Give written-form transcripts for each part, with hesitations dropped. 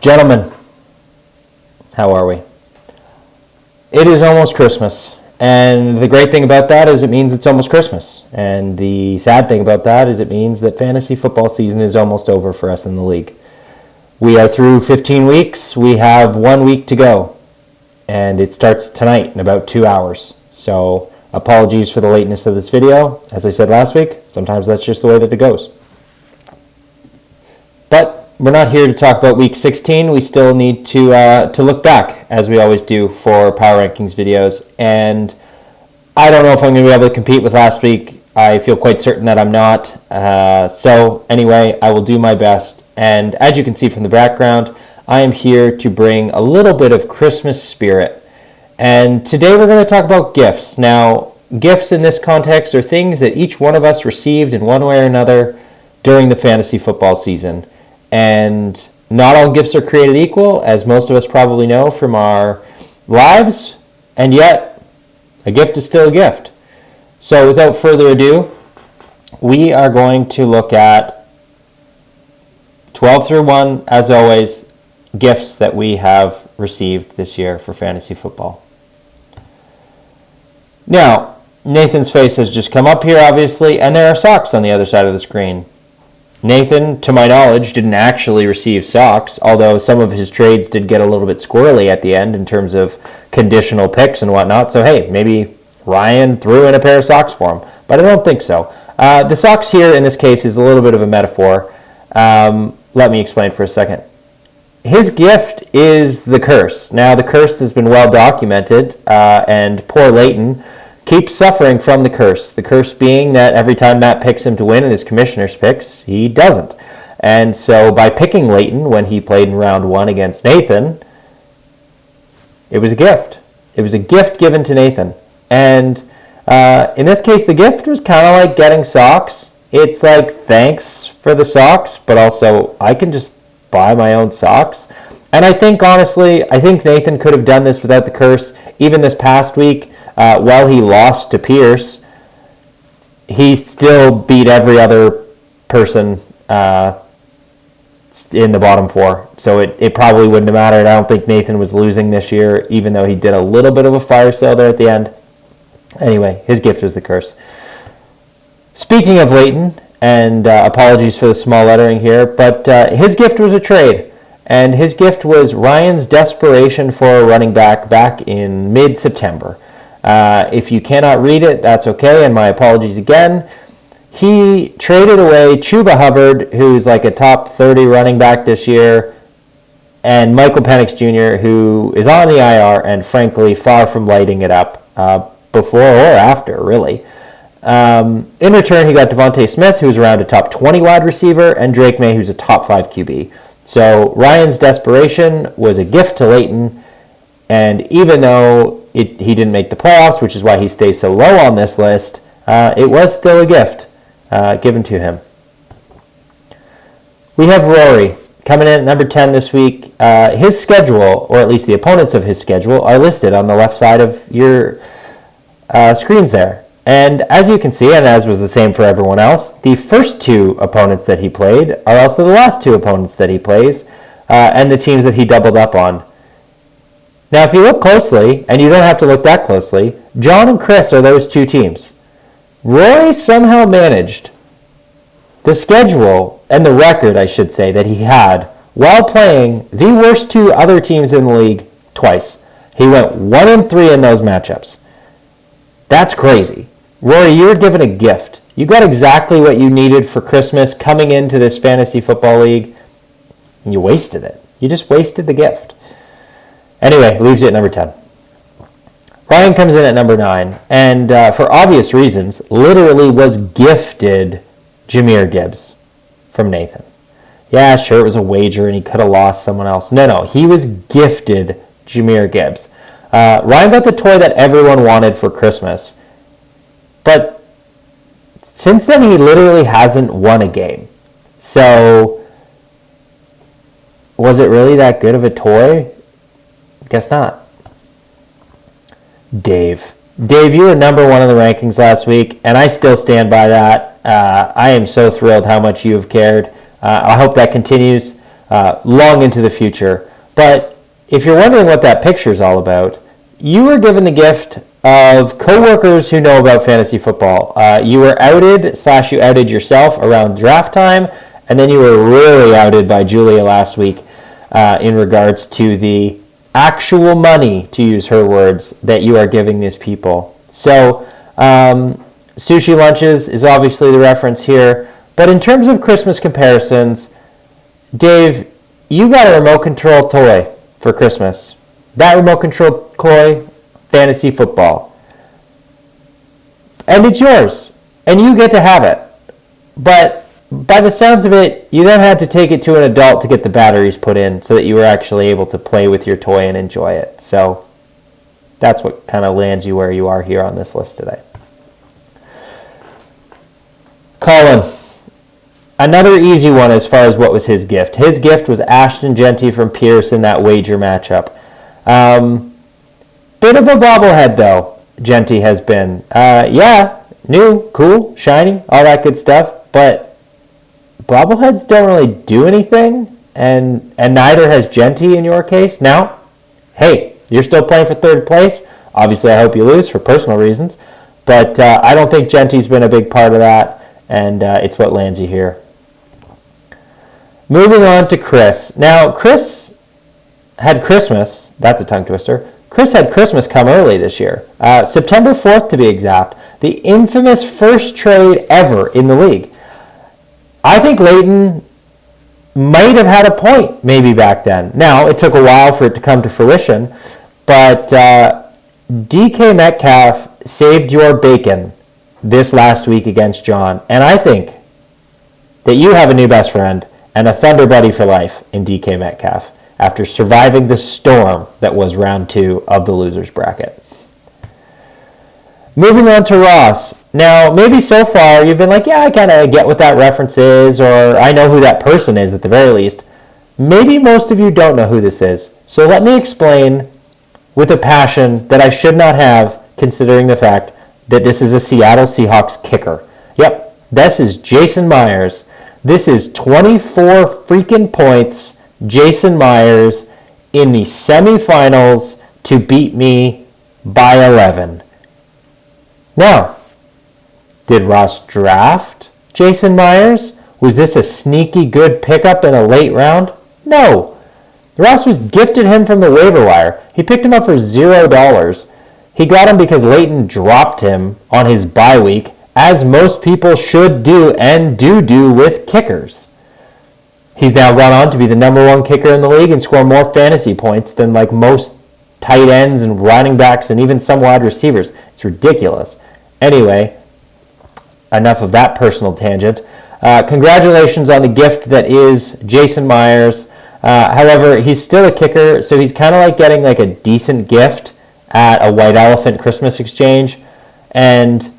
Gentlemen, how are we? It is almost Christmas, and the great thing about that is it means it's almost Christmas, and the sad thing about that is it means that fantasy football season is almost over for us in the league. We are through 15 weeks. We have 1 week to go, and it starts tonight in about 2 hours. So apologies for the lateness of this video. As I said last week, sometimes that's just the way that it goes. But we're not here to talk about week 16. We still need to look back, as we always do for Power Rankings videos. And I don't know if I'm going to be able to compete with last week. I feel quite certain that I'm not. So anyway, I will do my best. And as you can see from the background, I am here to bring a little bit of Christmas spirit. And today we're going to talk about gifts. Now, gifts in this context are things that each one of us received in one way or another during the fantasy football season. And not all gifts are created equal, as most of us probably know from our lives, and yet a gift is still a gift. So without further ado, we are going to look at 12 through 1, as always, gifts that we have received this year for fantasy football. Now, Nathan's face has just come up here, obviously, and there are socks on the other side of the screen. Nathan, to my knowledge, didn't actually receive socks, although some of his trades did get a little bit squirrely at the end in terms of conditional picks and whatnot. So, hey, maybe Ryan threw in a pair of socks for him, but I don't think so. The socks here in this case is a little bit of a metaphor. Let me explain for a second. His gift is the curse. Now, the curse has been well documented, and poor Leighton keeps suffering from the curse. The curse being that every time Matt picks him to win in his commissioner's picks, he doesn't. And so by picking Leighton when he played in round 1 against Nathan, it was a gift. It was a gift given to Nathan. And in this case, the gift was kind of like getting socks. It's like, thanks for the socks, but also I can just buy my own socks. And I think, honestly, Nathan could have done this without the curse. Even this past week, while he lost to Pierce, he still beat every other person in the bottom 4. So it probably wouldn't have mattered. I don't think Nathan was losing this year, even though he did a little bit of a fire sale there at the end. Anyway, his gift was the curse. Speaking of Leighton, and apologies for the small lettering here, but his gift was a trade. And his gift was Ryan's desperation for a running back in mid-September. If you cannot read it, that's okay, and my apologies again. He traded away Chuba Hubbard, who's like a top 30 running back this year, and Michael Penix Jr., who is on the IR and frankly far from lighting it up before or after, really. In return, he got Devontae Smith, who's around a top 20 wide receiver, and Drake May, who's a top 5 QB. So Ryan's desperation was a gift to Leighton, and even though he didn't make the playoffs, which is why he stays so low on this list, it was still a gift given to him. We have Rory coming in at number 10 this week. His schedule, or at least the opponents of his schedule, are listed on the left side of your screens there. And as you can see, and as was the same for everyone else, the first 2 opponents that he played are also the last 2 opponents that he plays, and the teams that he doubled up on. Now, if you look closely, and you don't have to look that closely, John and Chris are those 2 teams. Rory somehow managed the schedule, and the record, I should say, that he had while playing the worst 2 other teams in the league twice. He went 1-3 in those matchups. That's crazy. Rory, you were given a gift. You got exactly what you needed for Christmas coming into this fantasy football league, and you wasted it. You just wasted the gift. Anyway, leaves you at number 10. Ryan comes in at number 9, and for obvious reasons, literally was gifted Jahmyr Gibbs from Nathan. Yeah, sure, it was a wager, and he could have lost someone else. No, he was gifted Jahmyr Gibbs. Ryan got the toy that everyone wanted for Christmas, but since then he literally hasn't won a game. So, was it really that good of a toy? Guess not. Dave, you were number 1 in the rankings last week, and I still stand by that. I am so thrilled how much you have cared. I hope that continues. long into the future. But if you're wondering what that picture is all about, you were given the gift of coworkers who know about fantasy football. You were outed / you outed yourself around draft time, and then you were really outed by Julia last week in regards to the actual money, to use her words, that you are giving these people. So sushi lunches is obviously the reference here. But in terms of Christmas comparisons, Dave, you got a remote control toy for Christmas. That remote control toy, fantasy football. And it's yours. And you get to have it. But by the sounds of it, you then had to take it to an adult to get the batteries put in so that you were actually able to play with your toy and enjoy it. So that's what kind of lands you where you are here on this list today. Colin, another easy one as far as what was his gift. His gift was Ashton Jeanty from Pierce in that wager matchup. Bit of a bobblehead, though, Jeanty has been. New, cool, shiny, all that good stuff. But bobbleheads don't really do anything, and neither has Jeanty in your case. Now, hey, you're still playing for third place. Obviously, I hope you lose for personal reasons. But I don't think Jeanty's been a big part of that. And it's what lands you here. Moving on to Chris. Now, Chris had Christmas. That's a tongue twister. Chris had Christmas come early this year. September 4th, to be exact. The infamous first trade ever in the league. I think Leighton might have had a point maybe back then. Now, it took a while for it to come to fruition. But DK Metcalf saved your bacon this last week against John. And I think that you have a new best friend and a Thunder buddy for life in DK Metcalf after surviving the storm that was round 2 of the losers bracket. Moving on to Ross. Now, maybe so far you've been like, yeah, I kind of get what that reference is, or I know who that person is at the very least. Maybe most of you don't know who this is. So let me explain with a passion that I should not have, considering the fact that this is a Seattle Seahawks kicker. Yep, this is Jason Myers. This is 24 freaking points, Jason Myers, in the semifinals to beat me by 11. Now, did Ross draft Jason Myers? Was this a sneaky good pickup in a late round? No. Ross was gifted him from the waiver wire. He picked him up for $0. He got him because Leighton dropped him on his bye week, as most people should do and do with kickers. He's now gone on to be the number 1 kicker in the league and score more fantasy points than like most tight ends and running backs and even some wide receivers. It's ridiculous. Anyway, enough of that personal tangent. Congratulations on the gift that is Jason Myers. However, he's still a kicker, so he's kind of like getting like a decent gift at a White Elephant Christmas exchange, and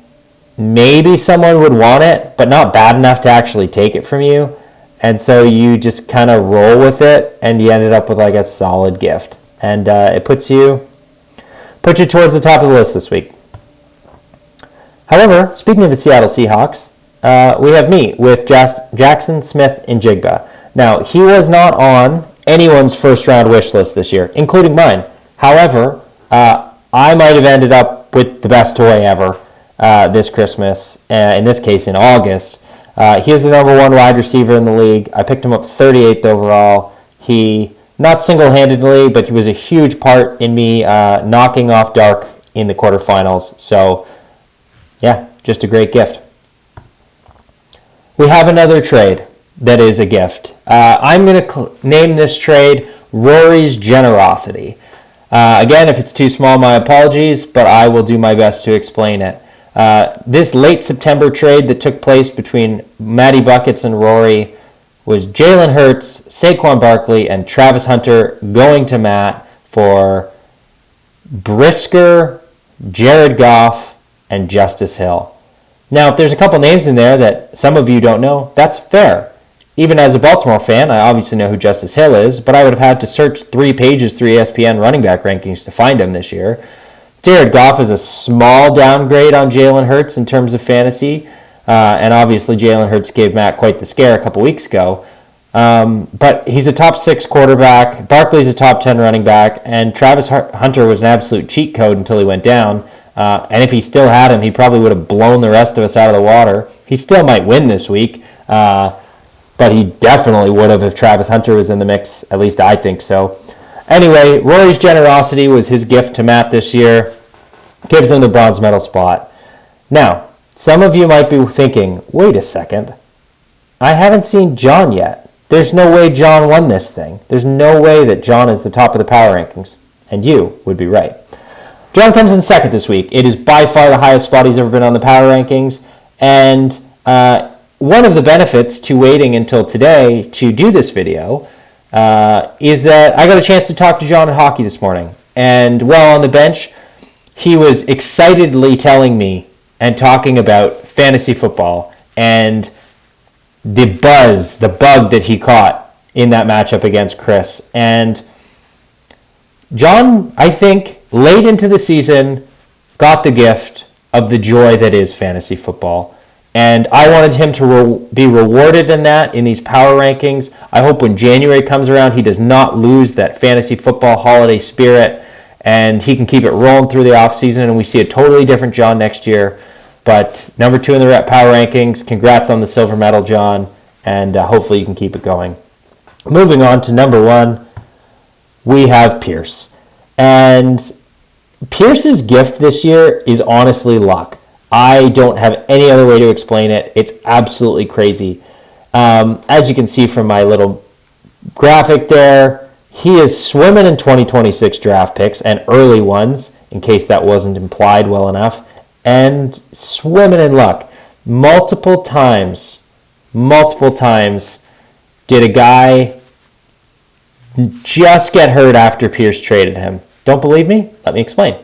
maybe someone would want it, but not bad enough to actually take it from you, and so you just kind of roll with it, and you ended up with like a solid gift, and it puts you towards the top of the list this week. However, speaking of the Seattle Seahawks, we have me with Jackson Smith-Njigba. Now, he was not on anyone's first round wish list this year, including mine. However, I might have ended up with the best toy ever this Christmas, in this case in August. He is the number 1 wide receiver in the league. I picked him up 38th overall. He, not single-handedly, but he was a huge part in me knocking off Dark in the quarterfinals. So, yeah, just a great gift. We have another trade that is a gift. I'm going to name this trade Rory's Generosity. Again, if it's too small, my apologies, but I will do my best to explain it. This late September trade that took place between Matty Buckets and Rory was Jalen Hurts, Saquon Barkley, and Travis Hunter going to Matt for Brisker, Jared Goff, and Justice Hill. Now, if there's a couple names in there that some of you don't know, that's fair. Even as a Baltimore fan, I obviously know who Justice Hill is, but I would have had to search 3 pages through ESPN running back rankings to find him this year. Jared Goff is a small downgrade on Jalen Hurts in terms of fantasy, and obviously Jalen Hurts gave Matt quite the scare a couple weeks ago. But he's a top 6 quarterback. Barkley's a top 10 running back. And Travis Hunter was an absolute cheat code until he went down. And if he still had him, he probably would have blown the rest of us out of the water. He still might win this week. But he definitely would have if Travis Hunter was in the mix. At least I think so. Anyway, Rory's generosity was his gift to Matt this year. Gives him the bronze medal spot. Now, some of you might be thinking, wait a second. I haven't seen John yet. There's no way John won this thing. There's no way that John is the top of the power rankings. And you would be right. John comes in second this week. It is by far the highest spot he's ever been on the power rankings. And one of the benefits to waiting until today to do this video is that I got a chance to talk to John at hockey this morning. And while on the bench, he was excitedly telling me and talking about fantasy football and the bug that he caught in that matchup against Chris. And John, I think, late into the season, got the gift of the joy that is fantasy football. And I wanted him to be rewarded in that, in these power rankings. I hope when January comes around, he does not lose that fantasy football holiday spirit, and he can keep it rolling through the offseason, and we see a totally different John next year. But number 2 in the power rankings, congrats on the silver medal, John, and hopefully you can keep it going. Moving on to number 1, we have Pierce. And Pierce's gift this year is honestly luck. I don't have any other way to explain it. It's absolutely crazy. As you can see from my little graphic there, he is swimming in 2026 draft picks and early ones, in case that wasn't implied well enough, and swimming in luck. Multiple times did a guy just get hurt after Pierce traded him. Don't believe me? Let me explain.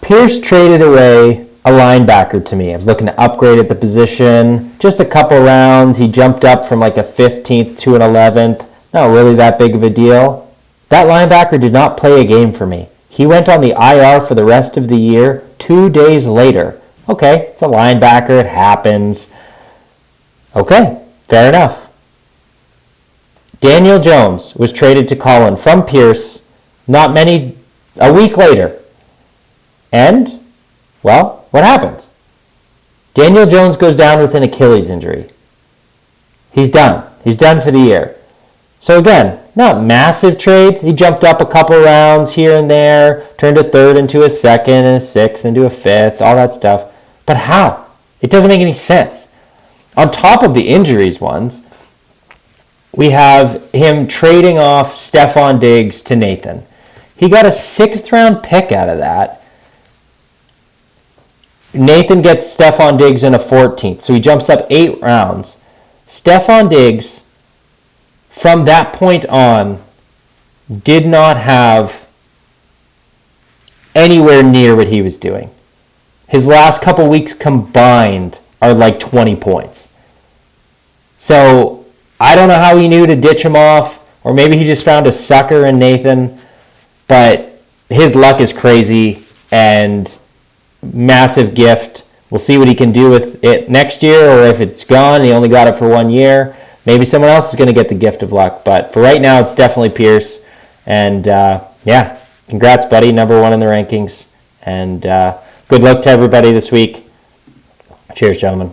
Pierce traded away a linebacker to me. I was looking to upgrade at the position. Just a couple rounds. He jumped up from like a 15th to an 11th. Not really that big of a deal. That linebacker did not play a game for me. He went on the IR for the rest of the year 2 days later. Okay, it's a linebacker. It happens. Okay, fair enough. Daniel Jones was traded to Colin from Pierce a week later. And, well, what happened? Daniel Jones goes down with an Achilles injury. He's done. He's done for the year. So again, not massive trades. He jumped up a couple rounds here and there, turned a third into a second and a sixth into a fifth, all that stuff. But how? It doesn't make any sense. On top of the injuries ones, we have him trading off Stephon Diggs to Nathan. He got a 6th round pick out of that. Nathan gets Stephon Diggs in a 14th, so he jumps up 8 rounds. Stephon Diggs, from that point on, did not have anywhere near what he was doing. His last couple weeks combined are like 20 points. So I don't know how he knew to ditch him off, or maybe he just found a sucker in Nathan, but his luck is crazy and massive gift. We'll see what he can do with it next year, or if it's gone, he only got it for 1 year. Maybe someone else is going to get the gift of luck, but for right now, it's definitely Pierce. And yeah, congrats, buddy, number 1 in the rankings. And good luck to everybody this week. Cheers, gentlemen.